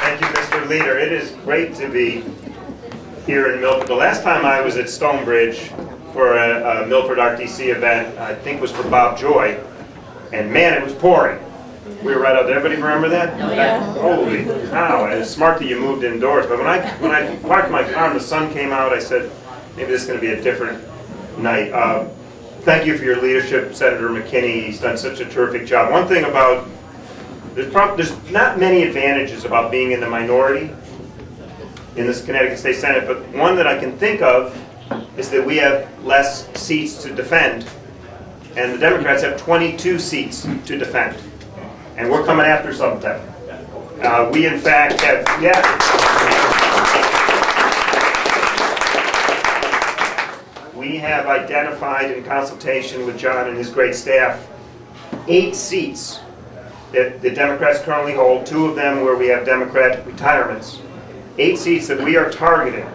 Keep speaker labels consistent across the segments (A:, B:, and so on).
A: Thank you, Mr. Leader. It is great to be here in Milford. The last time I was at Stonebridge for a Milford RTC event, I think was for Bob Joy, and man, it was pouring. We were right out there. Everybody remember that?
B: Oh, yeah.
A: Holy cow! It's smart that you moved indoors. But when I parked my car and the sun came out, I said, maybe this is going to be a different night. Thank you for your leadership, Senator McKinney. He's done such a terrific job. One thing about there's not many advantages about being in the minority in this Connecticut State Senate, but one that I can think of is that we have less seats to defend, and the Democrats have 22 seats to defend, and we're coming after some of them. We in fact have, we have identified in consultation with John and his great staff 8 seats that the Democrats currently hold, 2 of them where we have Democrat retirements, 8 seats that we are targeting,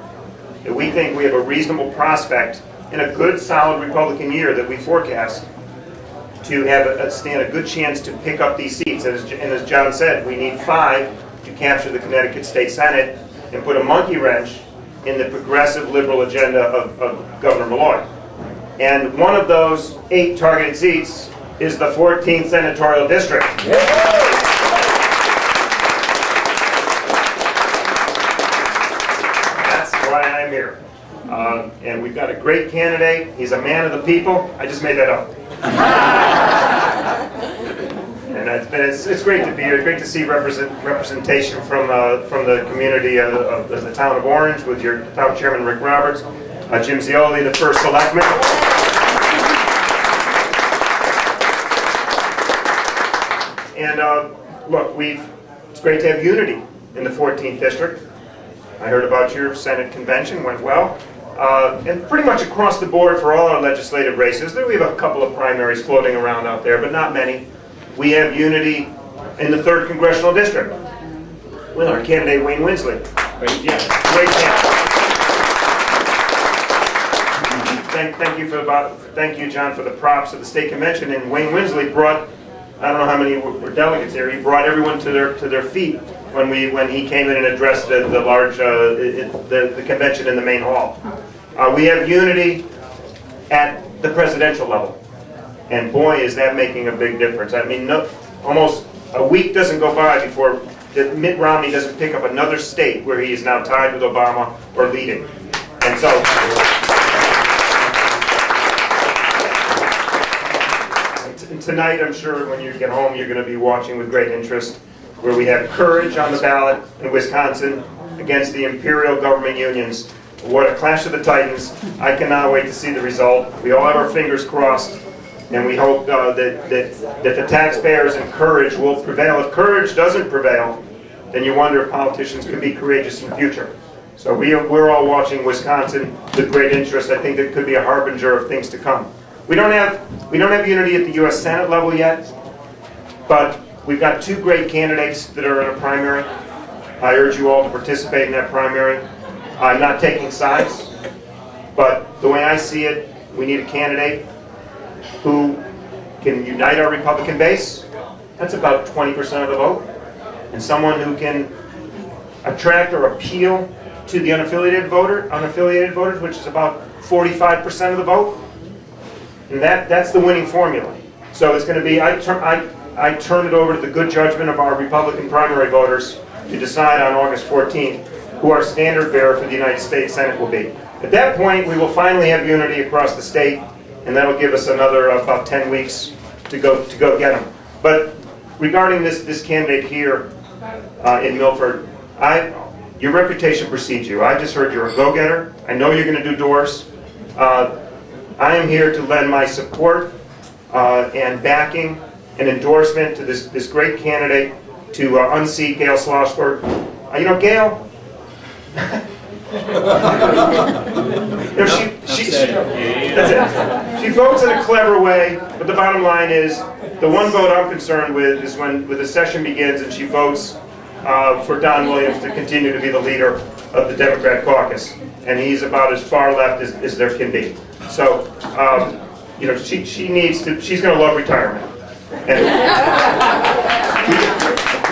A: that we think we have a reasonable prospect in a good, solid Republican year that we forecast to have stand a good chance to pick up these seats. And as John said, we need 5 to capture the Connecticut State Senate and put a monkey wrench in the progressive liberal agenda of Governor Malloy. And one of those 8 targeted seats is the 14th Senatorial District. That's why I'm here. And we've got a great candidate. He's a man of the people. I just made that up. And it's great to be here. Great to see representation from the community of the town of Orange with your town chairman Rick Roberts, Jim Zioli, the first selectman. And look, it's great to have unity in the 14th district. I heard about your Senate convention, went well. And pretty much across the board for all our legislative races, we have a couple of primaries floating around out there, but not many. We have unity in the 3rd Congressional District with our candidate Wayne Winsley. Great candidate. Thank you, John, for the props of the state convention. And Wayne Winsley brought, I don't know how many were delegates here. He brought everyone to their feet when he came in and addressed the large the convention in the main hall. We have unity at the presidential level, and boy, is that making a big difference. I mean, almost a week doesn't go by before Mitt Romney doesn't pick up another state where he is now tied with Obama or leading, and so. Tonight, I'm sure when you get home, you're going to be watching with great interest where we have Courage on the ballot in Wisconsin against the Imperial Government Unions. What a clash of the titans. I cannot wait to see the result. We all have our fingers crossed, and we hope that the taxpayers and Courage will prevail. If Courage doesn't prevail, then you wonder if politicians could be courageous in the future. So we're all watching Wisconsin with great interest. I think that could be a harbinger of things to come. We don't have unity at the U.S. Senate level yet, but we've got 2 great candidates that are in a primary. I urge you all to participate in that primary. I'm not taking sides, but the way I see it, we need a candidate who can unite our Republican base. That's about 20% of the vote. And someone who can attract or appeal to the unaffiliated voters, which is about 45% of the vote. And that's the winning formula. So it's going to be, I turn it over to the good judgment of our Republican primary voters to decide on August 14th who our standard bearer for the United States Senate will be. At that point, we will finally have unity across the state, and that'll give us another about 10 weeks to go get them. But regarding this candidate here in Milford, your reputation precedes you. I just heard you're a go-getter. I know you're going to do doors. I am here to lend my support and backing and endorsement to this great candidate to unseat Gail Schlossberg. You know, Gail, she votes in a clever way, but the bottom line is the one vote I'm concerned with is when the session begins and she votes for Don Williams to continue to be the leader of the Democrat caucus, and he's about as far left as there can be. So, you know, she's going to love retirement. And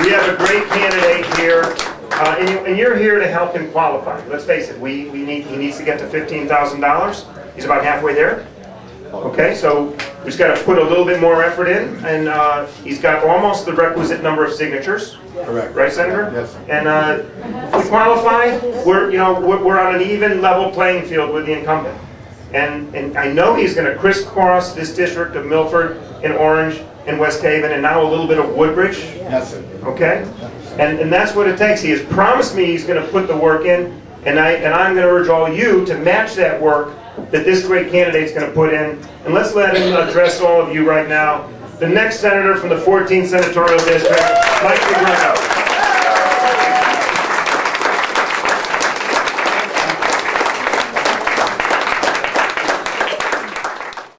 A: we have a great candidate here And you're here to help him qualify. Let's face it, he needs to get to $15,000. He's about halfway there. Okay, so we just got to put a little bit more effort in, and he's got almost the requisite number of signatures.
B: Correct.
A: Right, Senator?
B: Yes.
A: And if we qualify, we're on an even level playing field with the incumbent. And I know he's going to crisscross this district of Milford and Orange and West Haven, and now a little bit of Woodbridge.
B: Yes, sir.
A: Okay, and that's what it takes. He has promised me he's going to put the work in, and I'm going to urge all you to match that work that this great candidate's going to put in. And let's let him address all of you right now. The next senator from the 14th Senatorial District, Mike DeGrego.